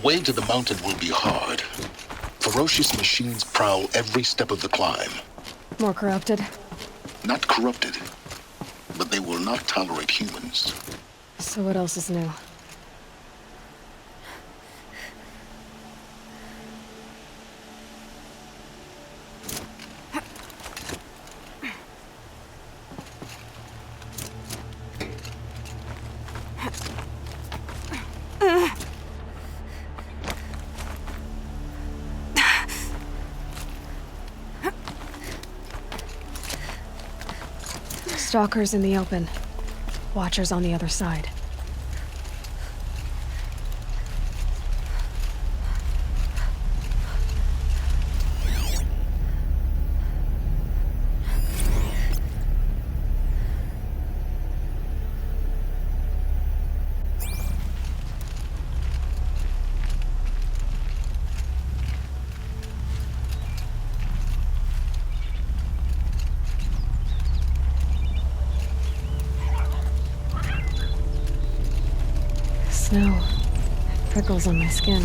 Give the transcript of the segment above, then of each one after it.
way to the mountain will be hard. Ferocious machines prowl every step of the climb. More corrupted? Not corrupted, but they will not tolerate humans. So what else is new? Stalkers in the open. Watchers on the other side. Snow. Prickles on my skin.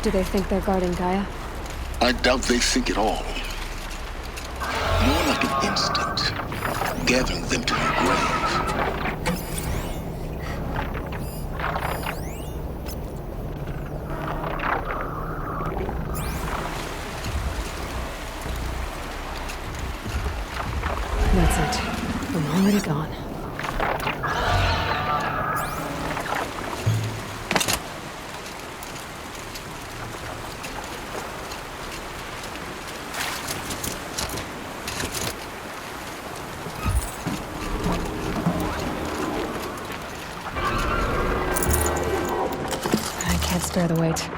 Do they think they're guarding Gaia? I doubt they think at all. More like an instinct, gathering them to her grave. That's it. I'm already gone. spare the weight.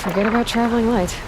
Forget about traveling light.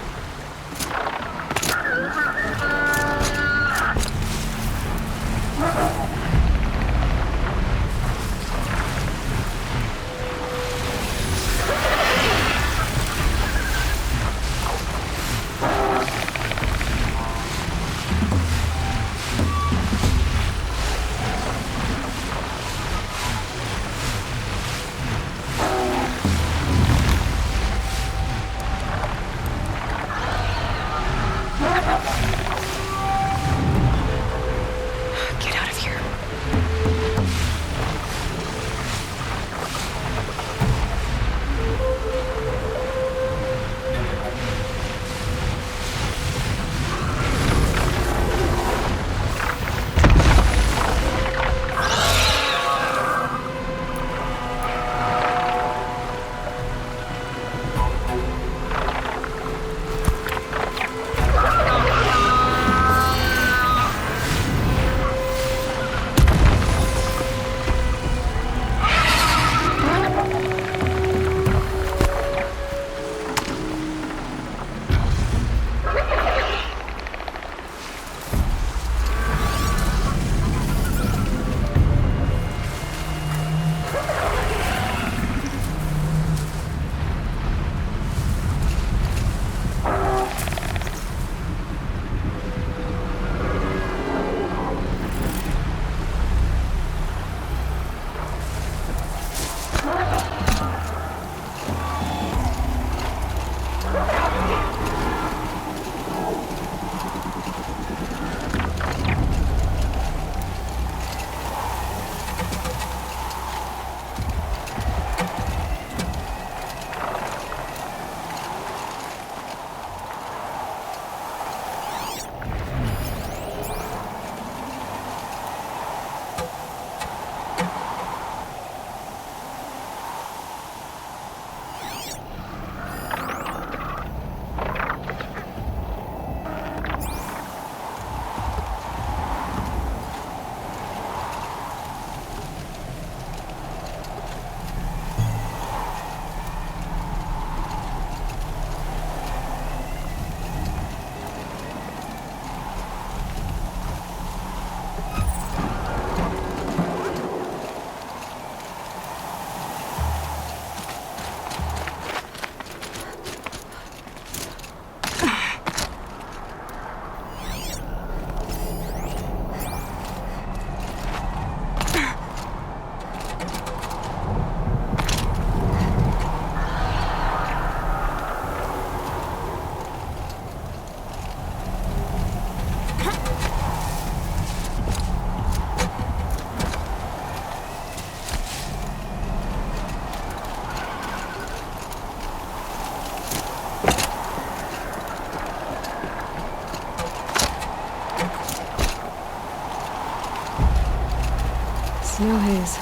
haze.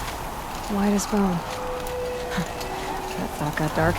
White as bone. That thought got dark.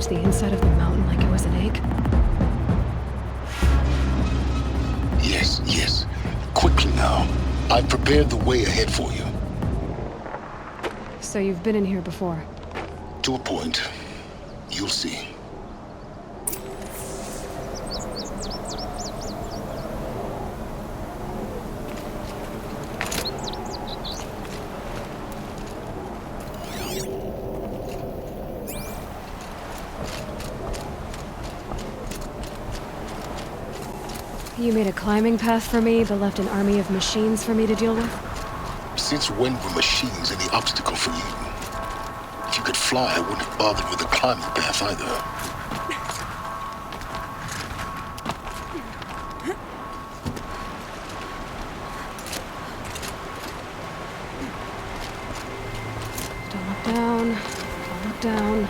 The inside of the mountain like it was an egg? Yes, yes. Quickly now. I've prepared the way ahead for you. So you've been in here before? To a point. You'll see. You made a climbing path for me, but left an army of machines for me to deal with? Since when were machines any obstacle for you? If you could fly, I wouldn't have bothered with a climbing path either. Don't look down. Don't look down.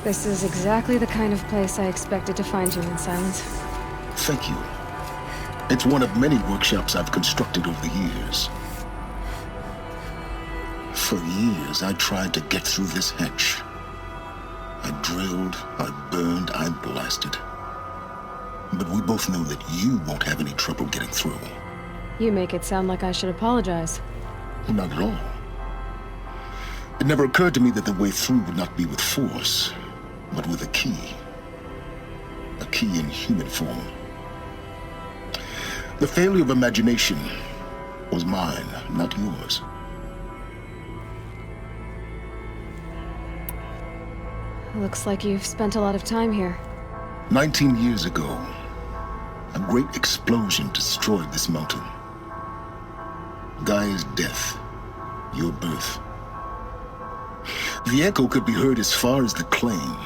This is exactly the kind of place I expected to find you in, Silence. Thank you. It's one of many workshops I've constructed over the years. For years, I tried to get through this hatch. I drilled, I burned, I blasted. But we both know that you won't have any trouble getting through. You make it sound like I should apologize. Not at all. It never occurred to me that the way through would not be with force, but with a key. A key in human form. The failure of imagination was mine, not yours. Looks like you've spent a lot of time here. 19 years ago, a great explosion destroyed this mountain. Gaia's death, your birth. The echo could be heard as far as the claim.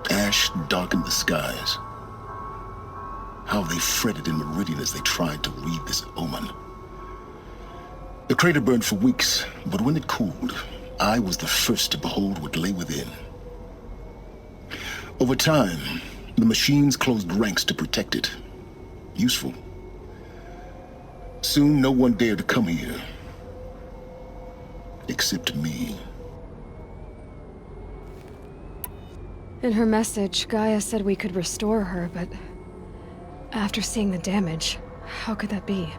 Ash darkened the skies. How they fretted in Meridian as they tried to read this omen. The crater burned for weeks, but when it cooled, I was the first to behold what lay within. Over time, the machines closed ranks to protect it. Useful. Soon, no one dared to come here. Except me. In her message, Gaia said we could restore her, but after seeing the damage, how could that be?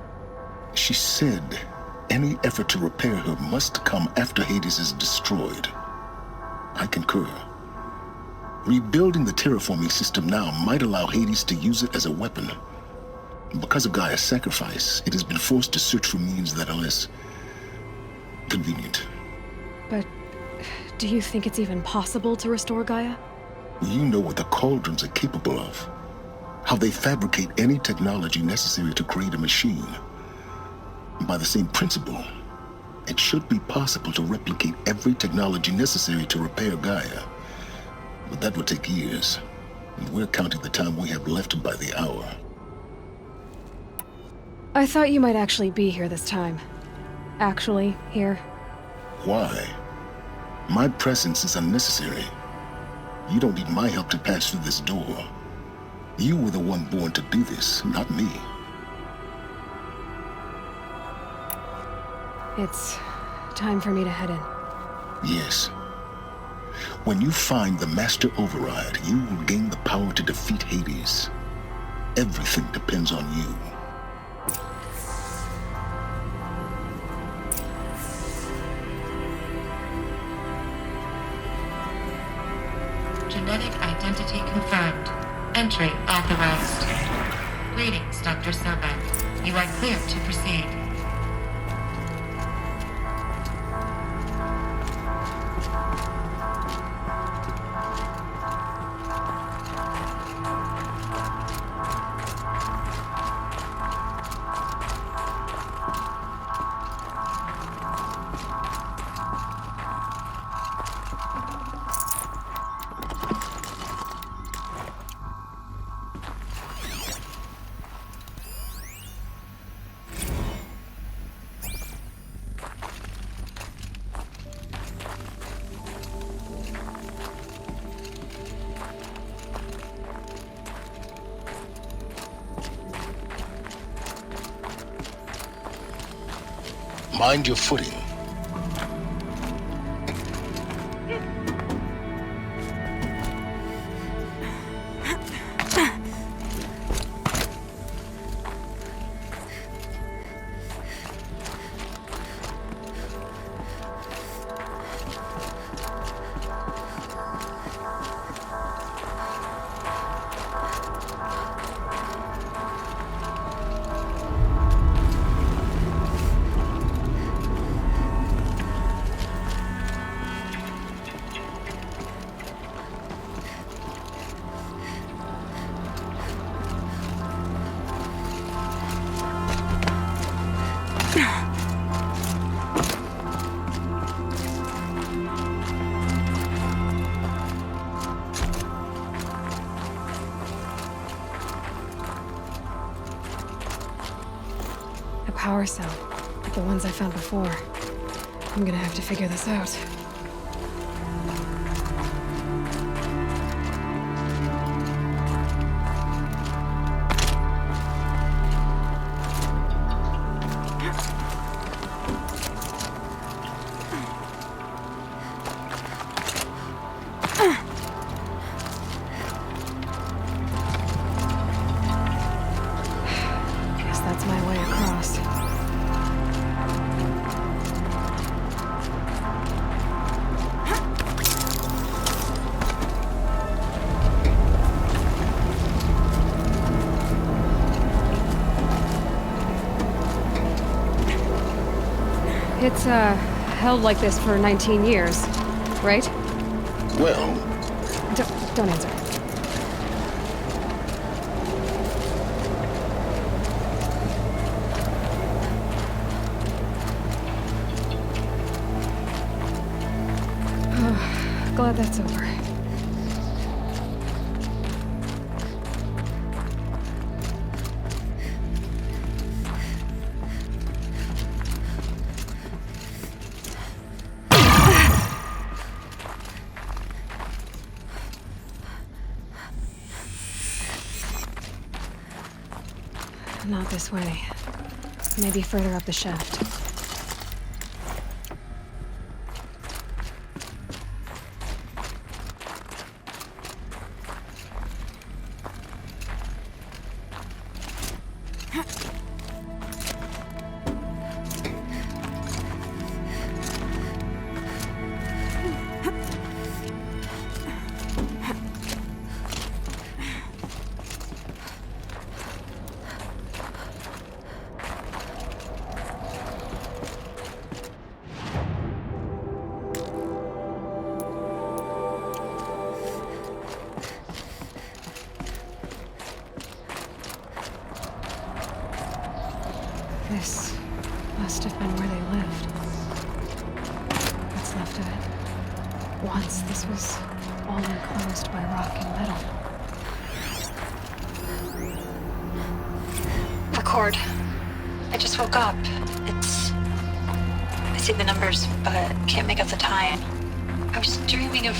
She said any effort to repair her must come after Hades is destroyed. I concur. Rebuilding the terraforming system now might allow Hades to use it as a weapon. Because of Gaia's sacrifice, it has been forced to search for means that are less convenient. But do you think it's even possible to restore Gaia? You know what the cauldrons are capable of. How they fabricate any technology necessary to create a machine. By the same principle, it should be possible to replicate every technology necessary to repair Gaia. But that would take years. And we're counting the time we have left by the hour. I thought you might actually be here this time. Actually, here. Why? My presence is unnecessary. You don't need my help to pass through this door. You were the one born to do this, not me. It's time for me to head in. Yes. When you find the Master Override, you will gain the power to defeat Hades. Everything depends on you. Genetic identity confirmed. Entry authorized. Greetings, Dr. Sobek. You are clear to proceed. Mind your footing. Power cell, like the ones I found before. I'm gonna have to figure this out. Guess that's my way across. It's, held like this for 19 years, right? Well, Don't answer. Glad that's over. Not this way. Maybe further up the shaft. This must have been where they lived. What's left of it. Once this was all enclosed by rock and metal. Record. I just woke up. I see the numbers, but can't make out the time. I was dreaming of...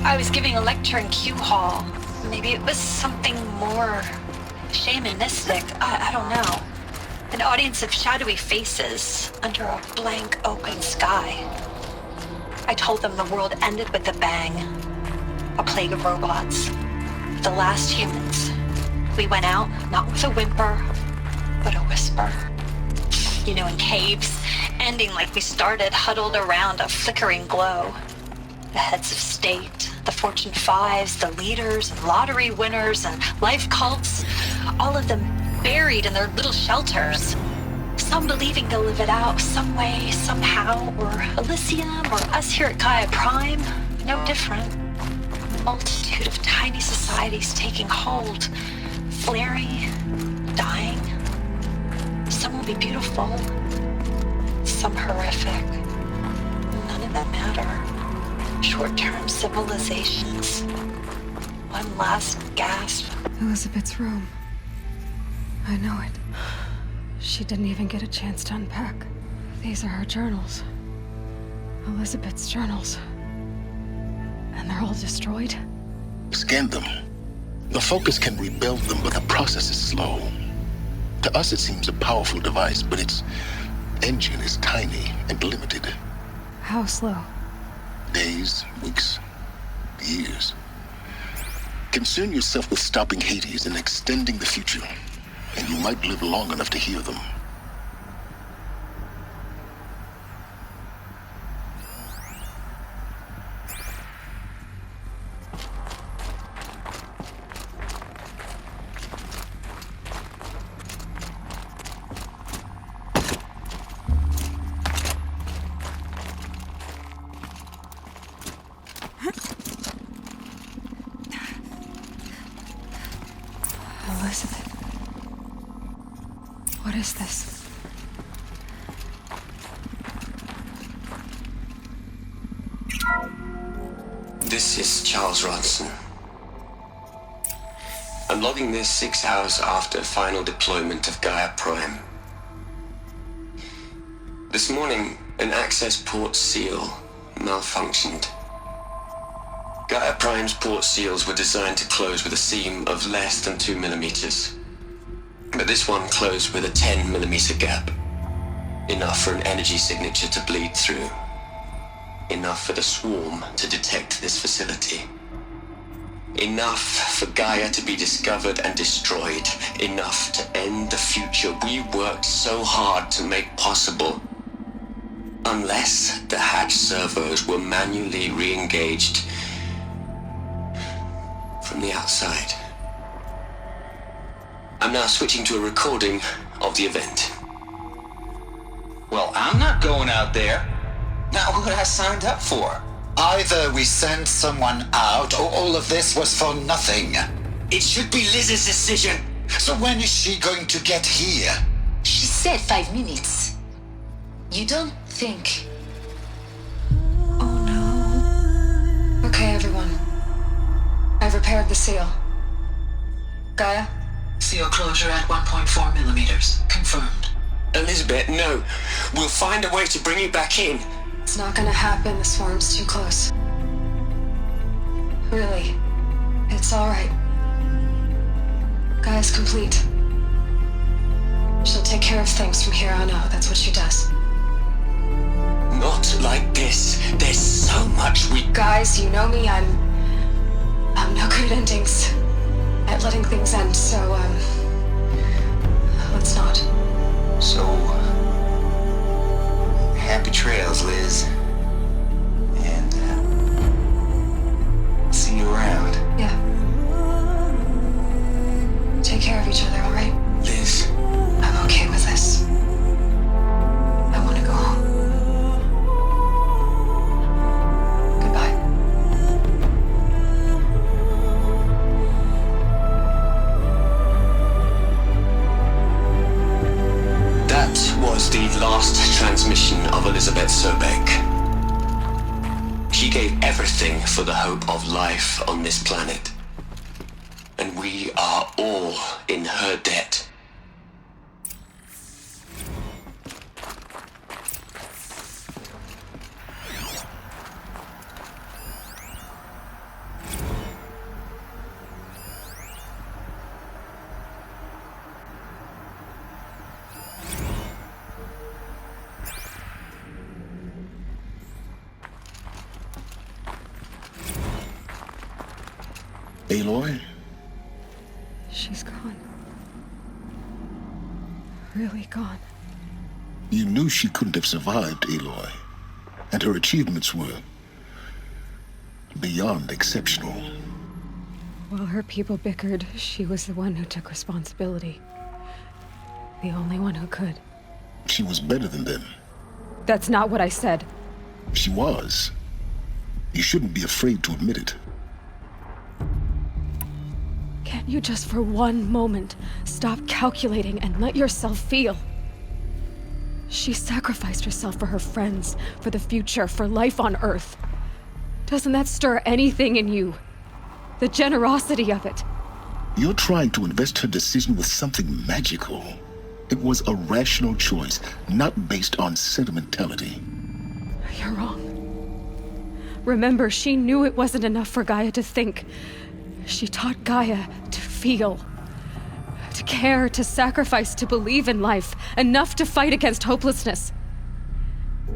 I was giving a lecture in Q Hall. Maybe it was something more shamanistic. I don't know. An audience of shadowy faces under a blank open sky. I told them the world ended with a bang. A plague of robots. The last humans. We went out, not with a whimper, but a whisper. You know, in caves, ending like we started, huddled around a flickering glow. The heads of state, the Fortune 5s, the leaders, and lottery winners, and life cults, all of them buried in their little shelters. Some believing they'll live it out some way, somehow, or Elysium, or us here at Gaia Prime, no different. A multitude of tiny societies taking hold, flaring, dying. Some will be beautiful, some horrific. None of them matter. Short-term civilizations. One last gasp. Elizabeth's room. I know it. She didn't even get a chance to unpack. These are her journals. Elizabeth's journals. And they're all destroyed? Scan them. The Focus can rebuild them, but the process is slow. To us, it seems a powerful device, but its engine is tiny and limited. How slow? Days, weeks, years. Concern yourself with stopping Hades and extending the future, and you might live long enough to hear them. Elizabeth. What is this? This is Charles Ronson. I'm logging this 6 hours after final deployment of Gaia Prime. This morning, an access port seal malfunctioned. Gaia Prime's port seals were designed to close with a seam of less than 2 millimeters. But this one closed with a 10 millimeter gap. Enough for an energy signature to bleed through. Enough for the swarm to detect this facility. Enough for Gaia to be discovered and destroyed. Enough to end the future we worked so hard to make possible. Unless the hatch servos were manually re-engaged from the outside. I'm now switching to a recording of the event. Well, I'm not going out there. Not what I signed up for. Either we send someone out, or all of this was for nothing. It should be Liz's decision. So when is she going to get here? She said 5 minutes. You don't think... Oh no. Okay, everyone. I've repaired the seal. Gaia? Seal closure at 1.4 millimeters. Confirmed. Elizabeth, no. We'll find a way to bring you back in. It's not gonna happen. The swarm's too close. Really. It's alright. Gaia's complete. She'll take care of things from here on out. That's what she does. Not like this. There's so much we... Guys, you know me. I'm no good at endings. At letting things end, so, let's not. So, happy trails, Liz. And, see you around. Yeah. Take care of each other, alright? Liz. I'm okay with this. I want to go home. Goodbye. for the hope of life on this planet. And we are all in her debt. Aloy? She's gone. Really gone. You knew she couldn't have survived, Aloy. And her achievements were beyond exceptional. While her people bickered, she was the one who took responsibility. The only one who could. She was better than them. That's not what I said. She was. You shouldn't be afraid to admit it. Can't you just for one moment stop calculating and let yourself feel? She sacrificed herself for her friends, for the future, for life on Earth. Doesn't that stir anything in you? The generosity of it. You're trying to invest her decision with something magical. It was a rational choice, not based on sentimentality. You're wrong. Remember, she knew it wasn't enough for Gaia to think. She taught Gaia to feel, to care, to sacrifice, to believe in life, enough to fight against hopelessness.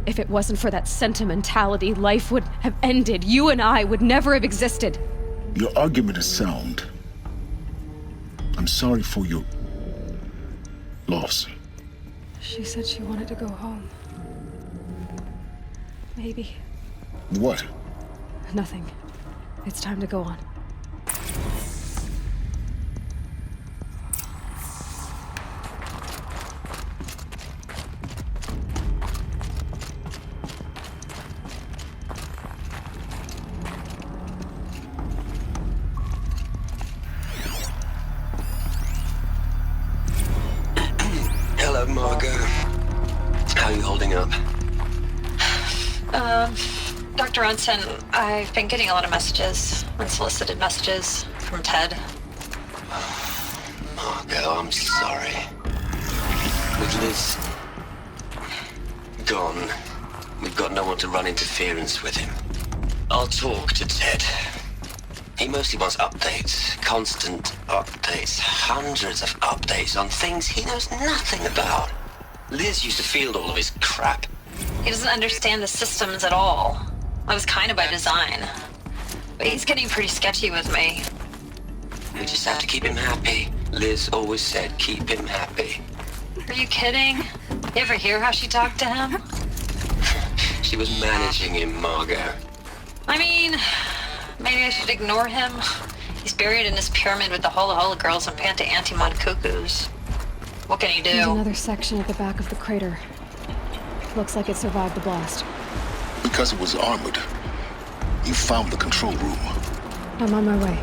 If it wasn't for that sentimentality, life would have ended. You and I would never have existed. Your argument is sound. I'm sorry for your loss. She said she wanted to go home. Maybe. What? Nothing. It's time to go on. Hello, Margot. How are you holding up? Dr. Ronson, I've been getting a lot of messages, unsolicited messages from Ted. Margot, I'm sorry. With Liz gone, we've got no one to run interference with him. I'll talk to Ted. He mostly wants updates, constant updates, hundreds of updates on things he knows nothing about. Liz used to field all of his crap. He doesn't understand the systems at all. That was kind of by design. But he's getting pretty sketchy with me. We just have to keep him happy. Liz always said keep him happy. Are you kidding? You ever hear how she talked to him? She was managing him, Margot. I mean, maybe I should ignore him. He's buried in his pyramid with the Hola Hola girls and Panta Antimon cuckoos. What can he do? There's another section at the back of the crater. Looks like it survived the blast. Because it was armored. You found the control room. I'm on my way.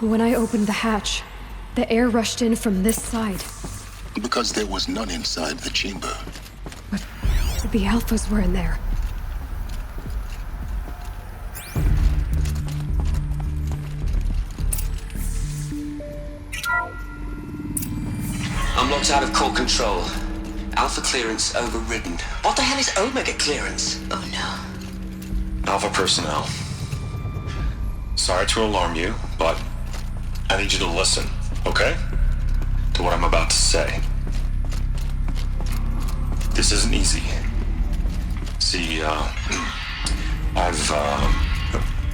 When I opened the hatch, the air rushed in from this side. because there was none inside the chamber. But the Alphas were in there. I'm locked out of core control. Alpha clearance overridden. What the hell is Omega clearance? Oh no. Alpha personnel. Sorry to alarm you, but I need you to listen, okay? To what I'm about to say. This isn't easy. See,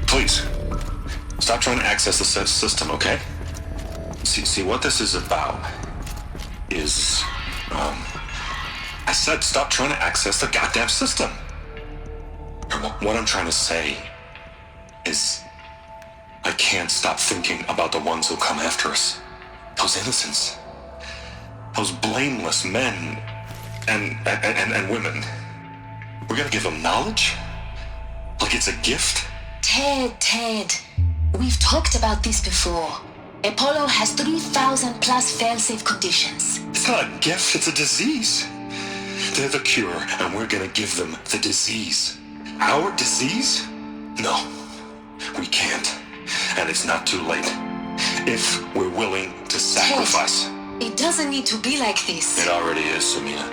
please, stop trying to access the system, okay? See, what this is about is, I said stop trying to access the goddamn system. What I'm trying to say is, I can't stop thinking about the ones who'll come after us. Those innocents. Those blameless men and women. We're gonna give them knowledge? Like it's a gift? Ted. We've talked about this before. Apollo has 3,000 plus fail-safe conditions. It's not a gift, it's a disease. They're the cure, and we're gonna give them the disease. Our disease? No, we can't. And it's not too late. If we're willing to sacrifice. Ted, it doesn't need to be like this. It already is, Samina.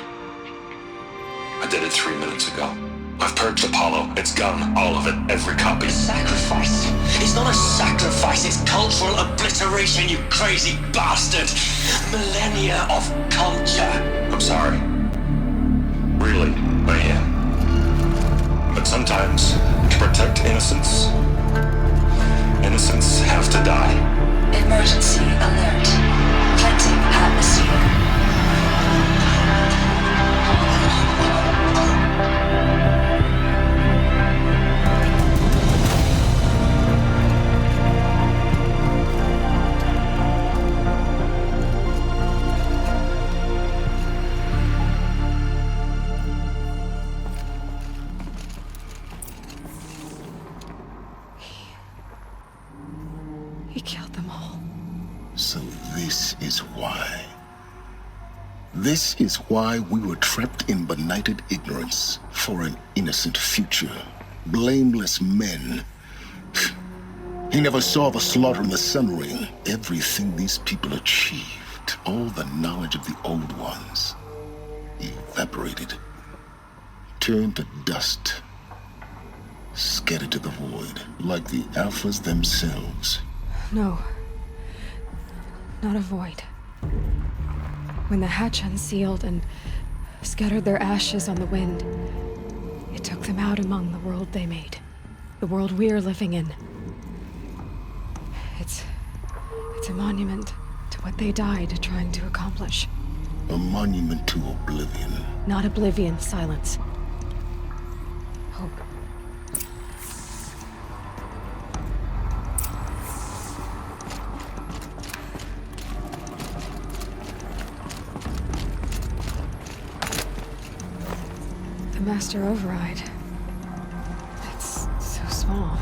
I did it 3 minutes ago. I've purged Apollo. It's gone. All of it. Every copy. Sacrifice? It's not a sacrifice, it's cultural obliteration, you crazy bastard! Millennia of culture! I'm sorry. Really, I am. But sometimes, to protect innocence, innocents have to die. Emergency alert. Planting atmosphere. He killed them all. So this is why. This is why we were trapped in benighted ignorance for an innocent future. Blameless men. He never saw the slaughter in the Sun Ring. Everything these people achieved, all the knowledge of the old ones, evaporated, turned to dust, scattered to the void, like the Alphas themselves. No. Not a void. When the hatch unsealed and scattered their ashes on the wind, it took them out among the world they made. The world we're living in. It's a monument to what they died trying to accomplish. A monument to oblivion. Not oblivion, silence. Hope. The master override. It's so small.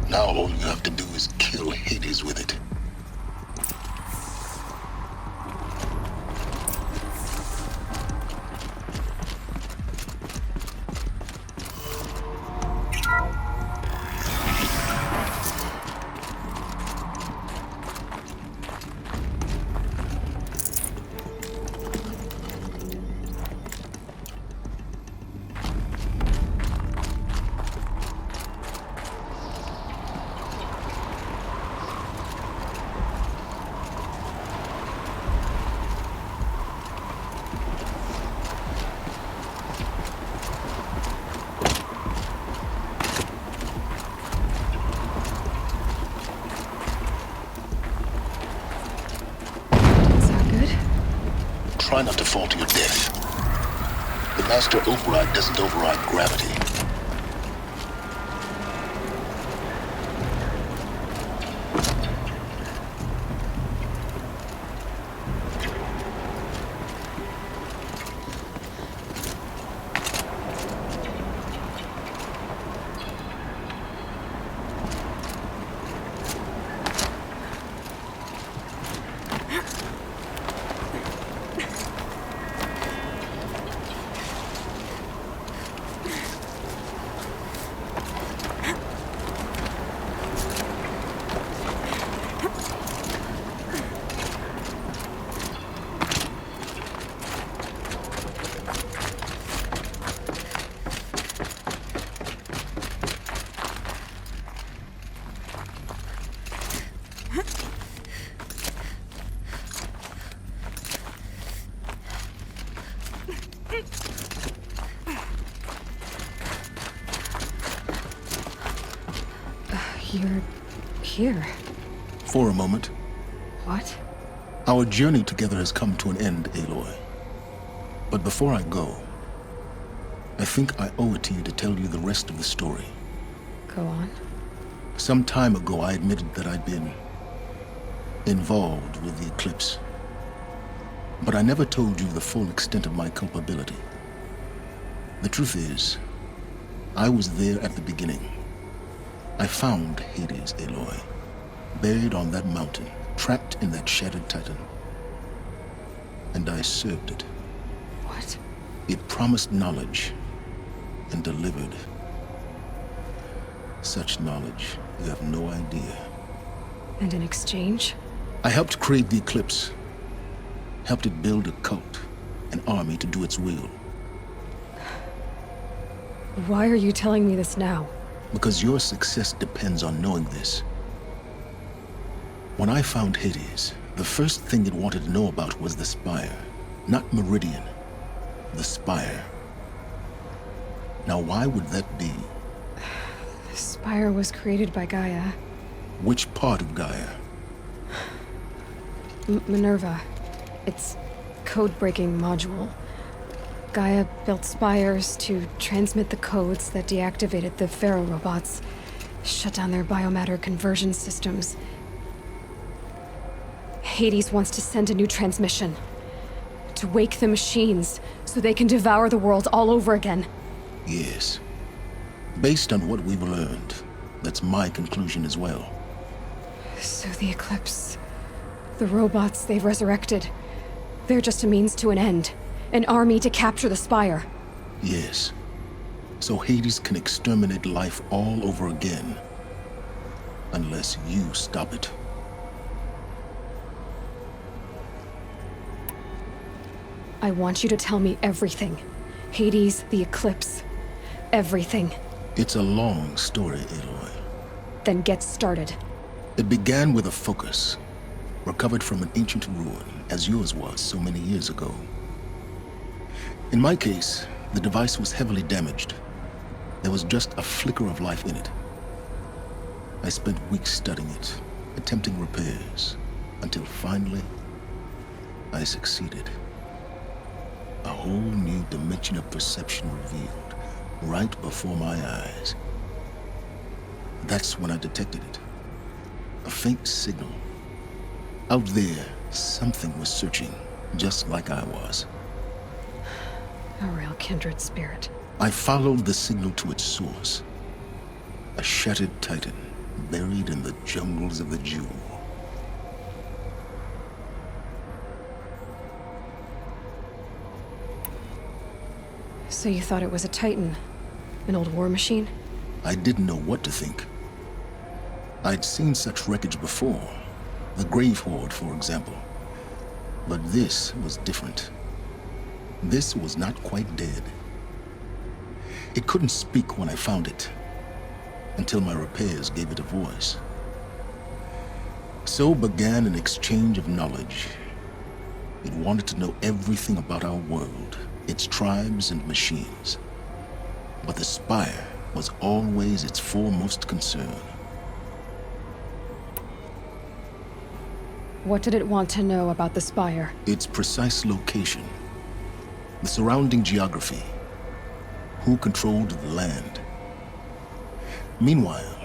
Now all you have to do is kill Hades with it. Try not to fall to your death. The master override doesn't override gravity. You're here. For a moment. What? Our journey together has come to an end, Aloy. But before I go, I think I owe it to you to tell you the rest of the story. Go on. Some time ago, I admitted that I'd been involved with the eclipse. But I never told you the full extent of my culpability. The truth is, I was there at the beginning. I found Hades, Aloy, buried on that mountain, trapped in that shattered titan. And I served it. What? It promised knowledge and delivered. Such knowledge, you have no idea. And in exchange? I helped create the eclipse. Helped it build a cult, an army to do its will. Why are you telling me this now? Because your success depends on knowing this. When I found Hades, the first thing it wanted to know about was the Spire. Not Meridian. The Spire. Now why would that be? The Spire was created by Gaia. Which part of Gaia? Minerva. Its code-breaking module. Gaia built spires to transmit the codes that deactivated the Pharaoh robots, shut down their biomatter conversion systems. Hades wants to send a new transmission. To wake the machines, so they can devour the world all over again. Yes. Based on what we've learned, that's my conclusion as well. So the Eclipse, the robots they've resurrected, they're just a means to an end. An army to capture the Spire. Yes. So Hades can exterminate life all over again. Unless you stop it. I want you to tell me everything. Hades, the Eclipse. Everything. It's a long story, Aloy. Then get started. It began with a focus. Recovered from an ancient ruin, as yours was so many years ago. In my case, the device was heavily damaged. There was just a flicker of life in it. I spent weeks studying it, attempting repairs, until finally, I succeeded. A whole new dimension of perception revealed, right before my eyes. That's when I detected it. A faint signal. Out there, something was searching, just like I was. A real kindred spirit. I followed the signal to its source. A shattered titan, buried in the jungles of the Jewel. So you thought it was a titan? An old war machine? I didn't know what to think. I'd seen such wreckage before. The Grave Horde, for example. But this was different. This was not quite dead. It couldn't speak when I found it, until my repairs gave it a voice. So began an exchange of knowledge. It wanted to know everything about our world, its tribes and machines. But the Spire was always its foremost concern. What did it want to know about the Spire? Its precise location. The surrounding geography. Who controlled the land. Meanwhile,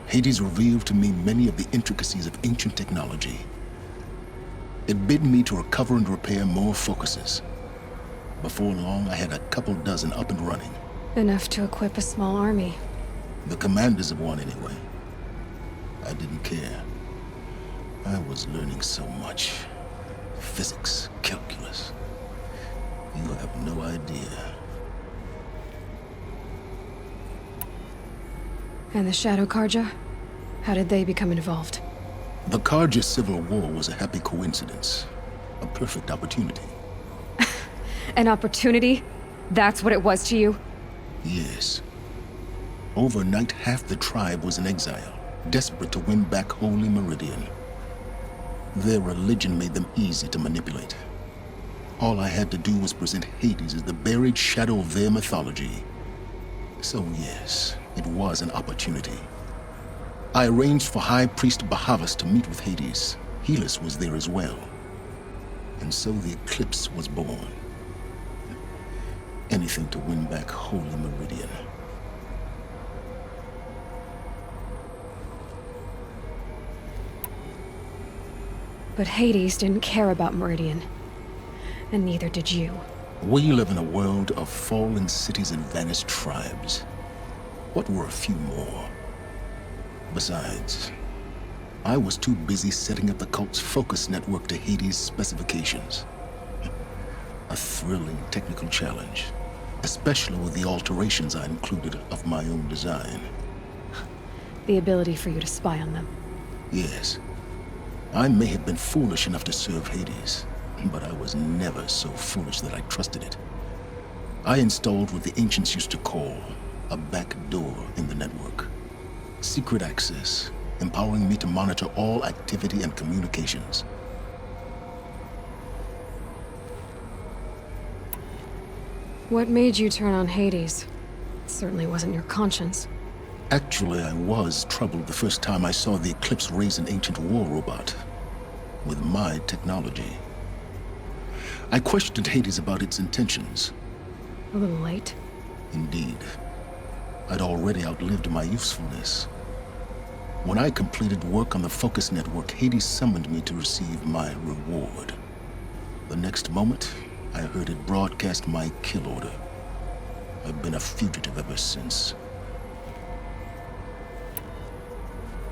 Hades revealed to me many of the intricacies of ancient technology. It bid me to recover and repair more focuses. Before long, I had a couple dozen up and running. Enough to equip a small army. The commanders of one, anyway. I didn't care. I was learning so much. Physics, calculus. You have no idea. And the Shadow Karja? How did they become involved? The Karja Civil War was a happy coincidence. A perfect opportunity. An opportunity? That's what it was to you? Yes. Overnight, half the tribe was in exile, desperate to win back Holy Meridian. Their religion made them easy to manipulate. All I had to do was present Hades as the buried shadow of their mythology. So yes, it was an opportunity. I arranged for High Priest Bahavas to meet with Hades. Helis was there as well. And so the eclipse was born. Anything to win back Holy Meridian. But Hades didn't care about Meridian. And neither did you. We live in a world of fallen cities and vanished tribes. What were a few more? Besides, I was too busy setting up the cult's focus network to Hades' specifications. A thrilling technical challenge, especially with the alterations I included of my own design. The ability for you to spy on them. Yes. I may have been foolish enough to serve Hades, but I was never so foolish that I trusted it. I installed what the ancients used to call a back door in the network. Secret access, empowering me to monitor all activity and communications. What made you turn on Hades? It certainly wasn't your conscience. Actually, I was troubled the first time I saw the Eclipse raise an ancient war robot with my technology. I questioned Hades about its intentions. A little late. Indeed. I'd already outlived my usefulness. When I completed work on the Focus Network, Hades summoned me to receive my reward. The next moment, I heard it broadcast my kill order. I've been a fugitive ever since.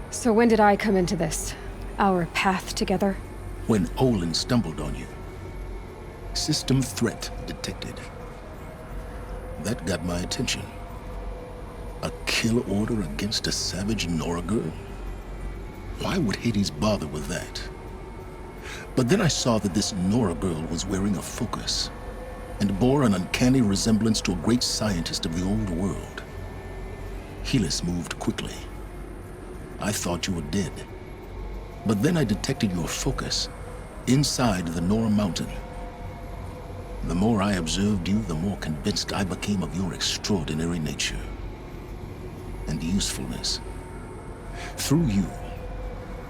So when did I come into this? Our path together? When Olin stumbled on you. System threat detected. That got my attention. A kill order against a savage Nora girl? Why would Hades bother with that? But then I saw that this Nora girl was wearing a focus, and bore an uncanny resemblance to a great scientist of the old world. Helis moved quickly. I thought you were dead. But then I detected your focus inside the Nora mountain. The more I observed you, the more convinced I became of your extraordinary nature and usefulness. Through you,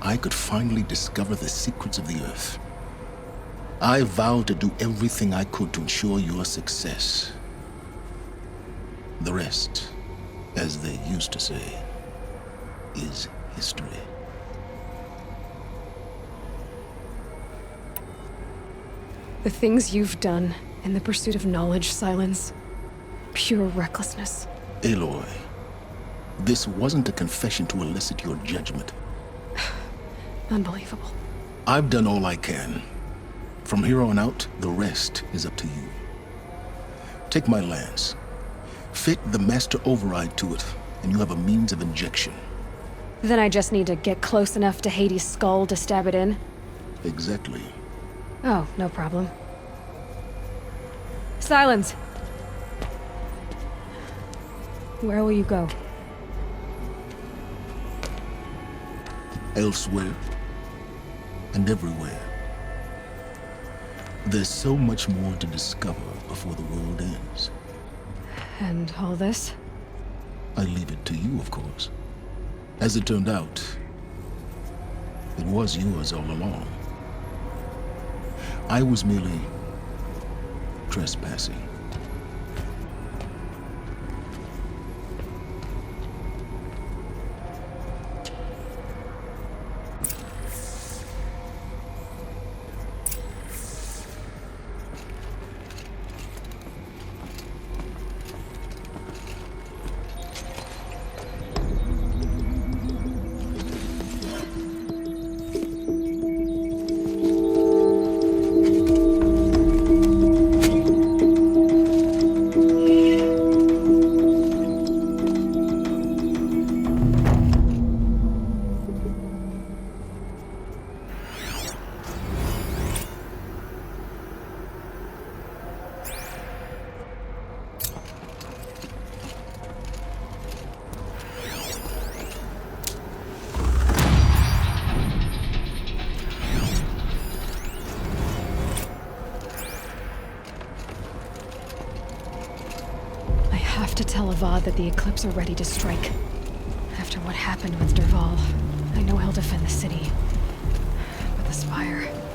I could finally discover the secrets of the Earth. I vowed to do everything I could to ensure your success. The rest, as they used to say, is history. The things you've done in the pursuit of knowledge, Silence. Pure recklessness. Aloy, this wasn't a confession to elicit your judgment. Unbelievable. I've done all I can. From here on out, the rest is up to you. Take my lance. Fit the master override to it, and you have a means of injection. Then I just need to get close enough to Hades' skull to stab it in? Exactly. Oh, no problem. Silence! Where will you go? Elsewhere. And everywhere. There's so much more to discover before the world ends. And all this? I leave it to you, of course. As it turned out, it was yours all along. I was merely trespassing. I have to tell Avad that the Eclipse are ready to strike. After after what happened with Derval, I know he'll defend the city. But the Spire...